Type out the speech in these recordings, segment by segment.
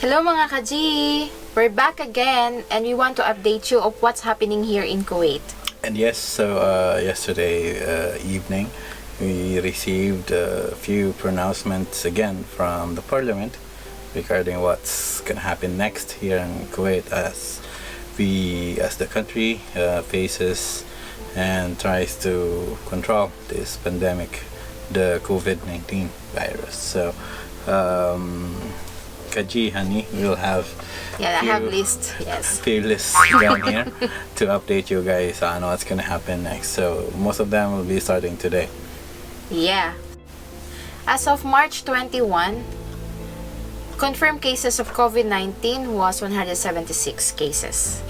Hello mga ka-G! We're back again and we want to update you of what's happening here in Kuwait. And yes, so yesterday evening we received a few pronouncements again from the parliament regarding what's gonna happen next here in Kuwait as the country faces and tries to control this pandemic, the COVID-19 virus. So Kaji, honey, we'll have I have list. Yes. few lists down here to update you guys on what's gonna happen next. So most of them will be starting today. Yeah. As of March 21, confirmed cases of COVID-19 was 176 cases.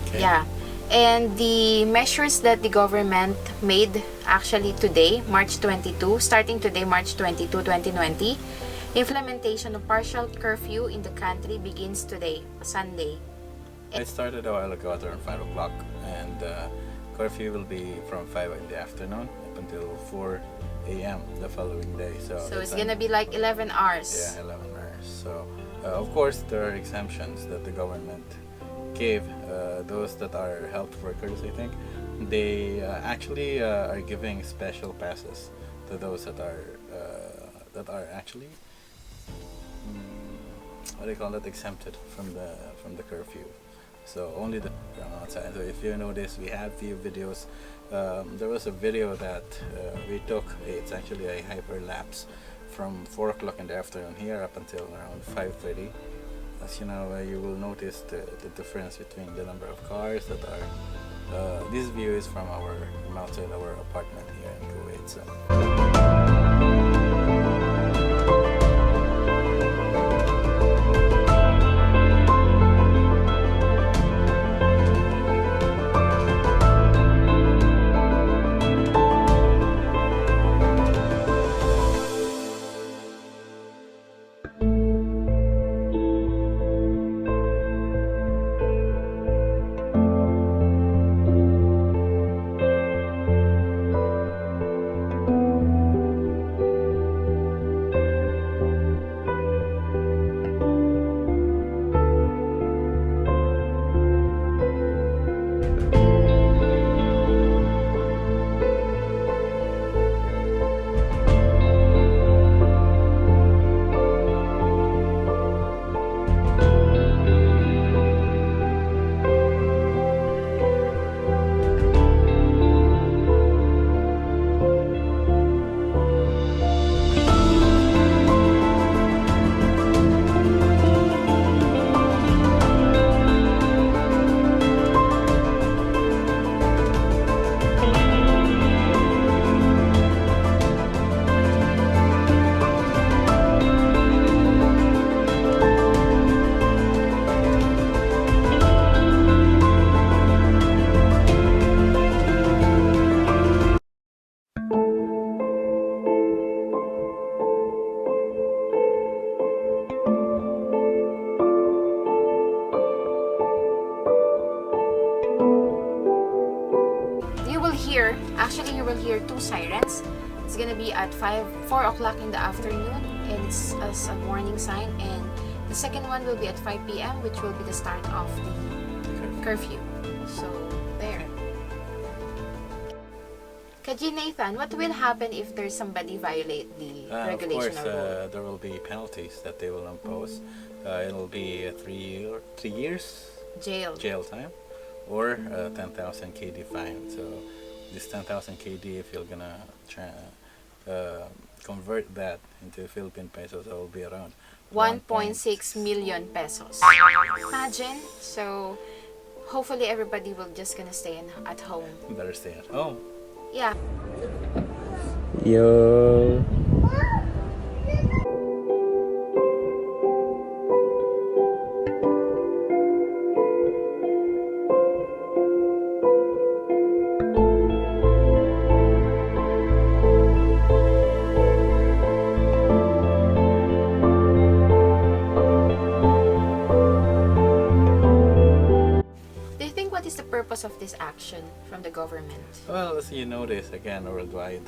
Okay. Yeah. And the measures that the government made actually today, March 22, starting today, March 22, 2020, implementation of partial curfew in the country begins today, Sunday. It started a while ago at around 5 o'clock, and curfew will be from 5 in the afternoon up until 4 a.m. the following day. So it's gonna be like 11 hours. Yeah, 11 hours. So of course there are exemptions that the government gave. Those that are health workers, I think, they actually are giving special passes to those that are actually what do you call that, exempted from the curfew. So only the outside. So if you notice, we have few videos. There was a video that we took. It's actually a hyperlapse from 4 o'clock in the afternoon here up until around 5:30. As you know, you will notice the difference between the number of cars that are. This view is from outside our apartment here in Kuwait. So. You will hear two sirens. It's gonna be at 4 o'clock in the afternoon, and it's as a warning sign. And the second one will be at 5 p.m., which will be the start of the curfew. So there. Kaji Nathan, what will happen if there's somebody violate the regulation? Of course, there will be penalties that they will impose. It'll be 3 years jail time, or 10,000 KD fine. So this 10,000 KD, if you're gonna try convert that into Philippine pesos, it will be around 1.6 million pesos. Imagine. So hopefully everybody will just gonna stay at home. Better stay at home. Yeah. Yo. Purpose of this action from the government? Well, as you notice, again, worldwide,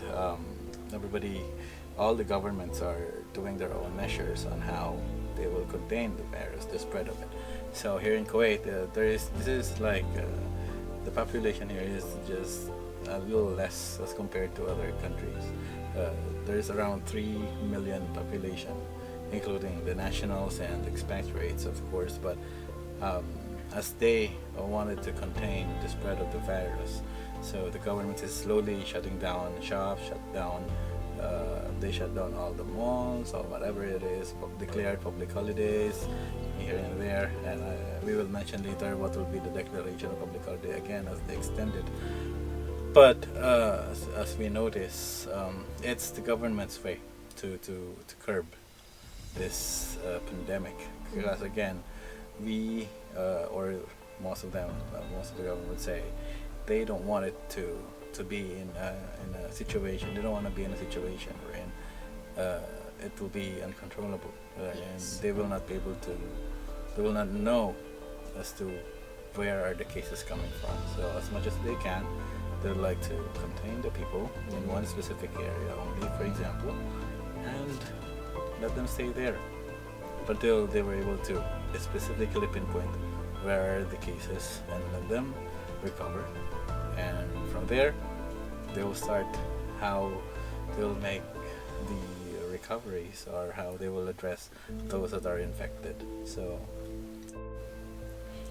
all the governments are doing their own measures on how they will contain the virus, the spread of it. So here in Kuwait, this is like the population here is just a little less as compared to other countries. There's around 3 million population, including the nationals and expatriates, of course. But as they wanted to contain the spread of the virus, so the government is slowly shutting down shops, they shut down all the malls or whatever it is, declared public holidays here and there, and we will mention later what will be the declaration of public holiday again as they extend it. But as we notice, it's the government's way to curb this pandemic, because again, we or most of them, most of the government would say they don't want it to be in a situation. They don't want to be in a situation wherein it will be uncontrollable, and they will not be able to. They will not know as to where are the cases coming from. So as much as they can, they would like to contain the people in one specific area only, for example, and let them stay there until they were able to specifically pinpoint where are the cases and let them recover. And from there, they will start how they will make the recoveries or how they will address those that are infected. So,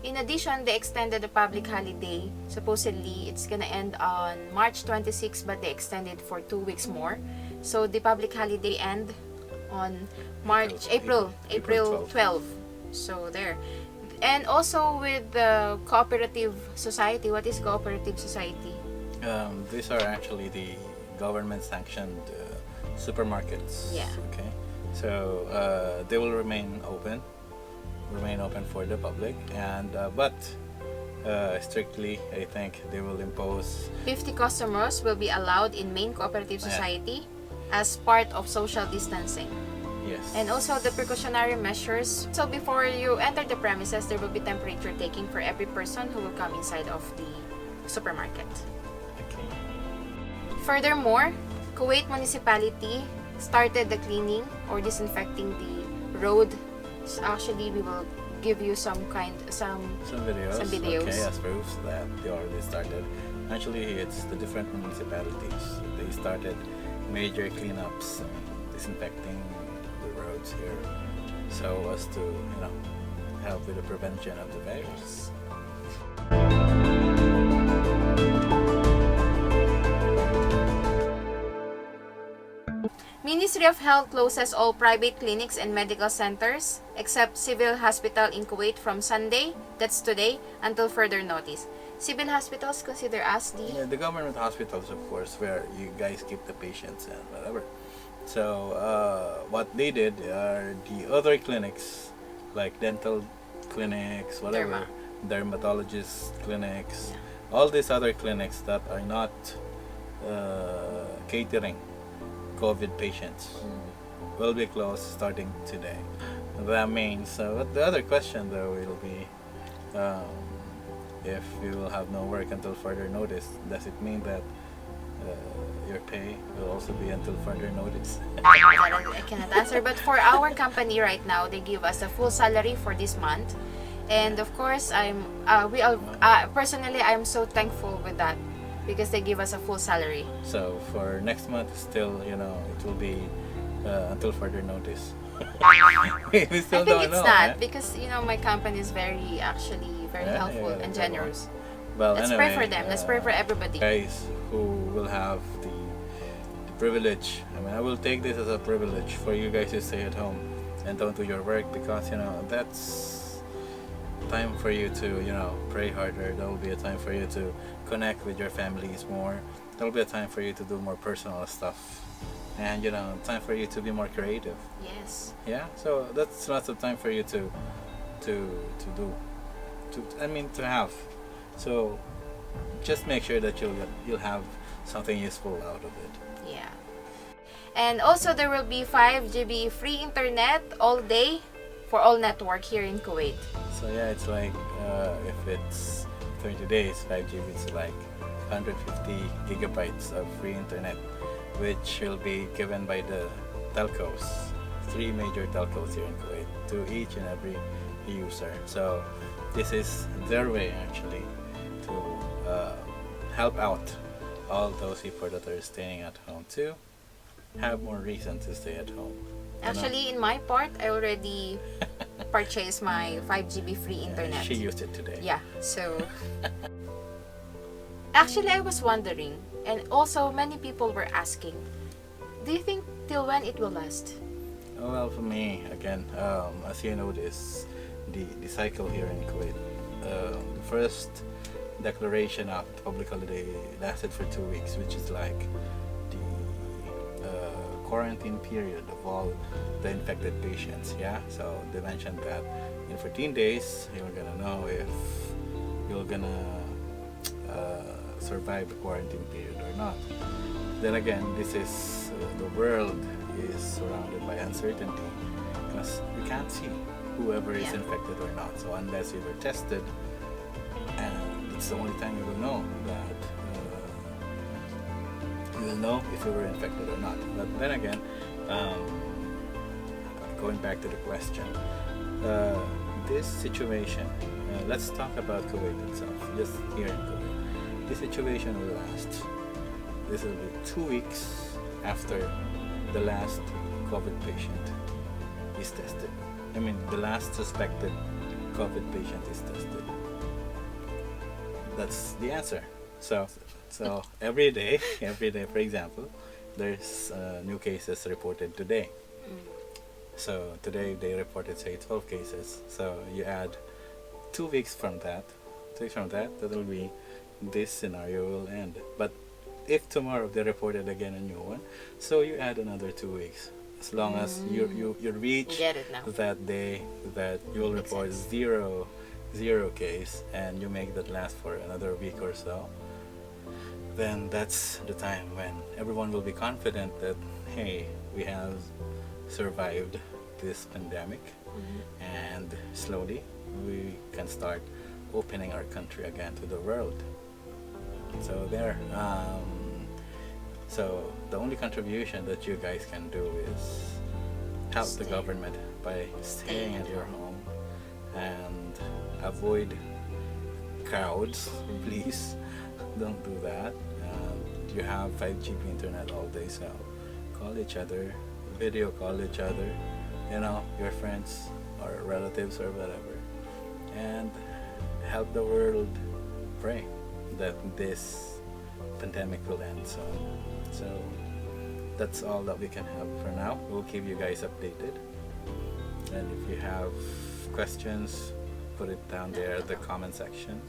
in addition, they extended the public holiday. Supposedly, it's gonna end on March 26, but they extended for 2 weeks more. So the public holiday end on April 12. So there. And also with the Cooperative Society. What is Cooperative Society? These are actually the government-sanctioned supermarkets. Yeah. Okay. So they will remain open for the public, and but strictly, I think they will impose 50 customers will be allowed in main Cooperative Society as part of social distancing. Yes. And also the precautionary measures. So before you enter the premises, there will be temperature taking for every person who will come inside of the supermarket. Okay. Furthermore, Kuwait municipality started the cleaning or disinfecting the road. So actually, we will give you some videos. Okay, as proofs that they already started. Actually, it's the different municipalities. They started major cleanups, disinfecting the roads here, so as to help with the prevention of the virus. Ministry of Health closes all private clinics and medical centers except Civil Hospital in Kuwait from Sunday, that's today, until further notice. Civil hospitals consider as the government hospitals, of course, where you guys keep the patients and whatever. So what they did are the other clinics, like dental clinics, whatever, dermatologist clinics, all these other clinics that are not catering COVID patients will be closed starting today. That means, but the other question though will be, if you will have no work until further notice, does it mean that your pay will also be until further notice? I cannot answer, but for our company right now, they give us a full salary for this month, and of course, personally, I'm so thankful with that because they give us a full salary. So for next month, still, it will be until further notice. We still I think don't it's know, not because my company is very helpful and generous. Well, Let's anyway, pray for them. Let's pray for everybody. Guys who will have the privilege. I will take this as a privilege for you guys to stay at home and don't do your work, because that's time for you to pray harder. That will be a time for you to connect with your families more. That will be a time for you to do more personal stuff, and time for you to be more creative. Yes. Yeah. So that's lots of time for you to have. So just make sure that you'll have something useful out of it. Yeah. And also there will be 5 GB free internet all day for all network here in Kuwait. So yeah, it's like if it's 30 days, 5 GB, it's like 150 gigabytes of free internet, which will be given by the telcos, 3 major telcos here in Kuwait. Kuwait to each and every user. So this is their way actually to help out all those people that are staying at home to have more reason to stay at home. Actually, in my part, I already purchased my 5 GB free internet. She used it today. Yeah, so actually I was wondering, and also many people were asking, do you think till when it will last? Well, for me, again, as you know, this the cycle here in Kuwait. The first declaration of public holiday lasted for 2 weeks, which is like the quarantine period of all the infected patients. Yeah, so they mentioned that in 14 days you're gonna know if you're gonna survive the quarantine period or not. Then again, this is the world is surrounded by uncertainty because we can't see whoever is infected or not. So unless you were tested, and it's the only time you will know that you will know if you were infected or not. But then again, going back to the question, this situation, let's talk about Kuwait itself, just here in Kuwait. This situation will last. This will be 2 weeks after the last COVID patient is tested. I mean, the last suspected COVID patient is tested. That's the answer. So every day, for example, there's new cases reported today. So today they reported, say, 12 cases. So you add 2 weeks from that, that will be this scenario will end. But if tomorrow they reported again a new one, so you add another 2 weeks. As long as you reach that day that you will report zero case, and you make that last for another week or so, then that's the time when everyone will be confident that, hey, we have survived this pandemic, and slowly we can start opening our country again to the world. So there. So the only contribution that you guys can do is help the government by staying at your home and avoid crowds. Please don't do that. You have 5 GB internet all day, so call each other, video call each other, your friends or relatives or whatever, and help the world pray that this pandemic will end soon. So that's all that we can have for now. We'll keep you guys updated, and if you have questions, put it down there in the comment section.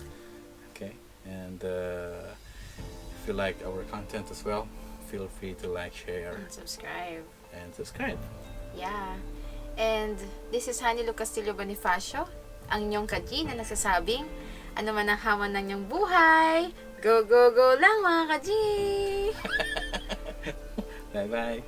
Okay, and if you like our content as well, feel free to like, share, And subscribe. Yeah. And this is Hanilo Castillo Bonifacio, ang inyong kaji na nagsasabing, ano man ang hamon ng inyong buhay, go, go, go lang mga kaji! Bye-bye.